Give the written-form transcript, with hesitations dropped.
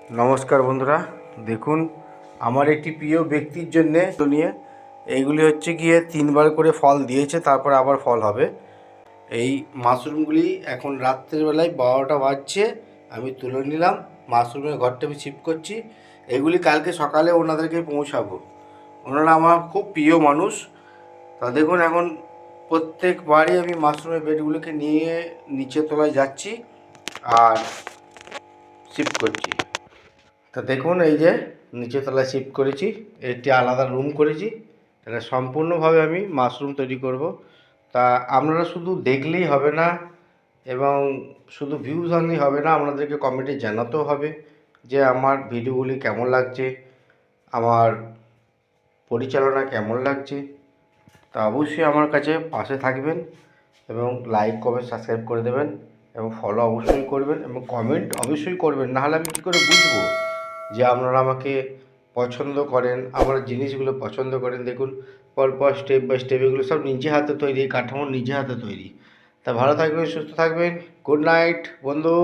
নমস্কার বন্ধুরা, দেখুন আমার একটি প্রিয় ব্যক্তির জন্যে নিয়ে এইগুলি হচ্ছে গিয়ে 3বার করে ফল দিয়েছে, তারপর আবার ফল হবে। এই মাশরুমগুলি এখন রাত্রের বেলায় 12টা বাজছে, আমি তুলে নিলাম, মাশরুমের ঘরটা আমি শিফট করছি। এগুলি কালকে সকালে ওনাদেরকে পৌঁছাবো। ওনারা আমার খুব প্রিয় মানুষ। তা দেখুন এখন প্রত্যেকবারই আমি মাশরুমের বেডগুলিকে নিয়ে নিচের তলায় যাচ্ছি আর শিফট করছি। তা দেখুন এই যে নিচের তলায় শিফট করেছি, একটি আলাদা রুম করেছি। এটা সম্পূর্ণভাবে আমি মাশরুম তৈরি করব। তা আপনারা শুধু দেখলেই হবে না এবং শুধু ভিউজ আনলেই হবে না, আপনাদেরকে কমেন্টে জানাতেও হবে যে আমার ভিডিওগুলি কেমন লাগছে, আমার পরিচালনা কেমন লাগছে। তা অবশ্যই আমার কাছে পাশে থাকবেন এবং লাইক কমেন্ট সাবস্ক্রাইব করে দেবেন এবং ফলো অবশ্যই করবেন এবং কমেন্ট অবশ্যই করবেন, নাহলে আমি কী করে বুঝবো যে আপনারা আমাকে পছন্দ করেন, আমার জিনিসগুলো পছন্দ করেন। দেখুন পরপর স্টেপ বাই স্টেপ এগুলো সব নিজে হাতে তৈরি, এই কাঠামো নিজে হাতে তৈরি। তা ভালো থাকবেন, সুস্থ থাকবেন। গুড নাইট বন্ধু।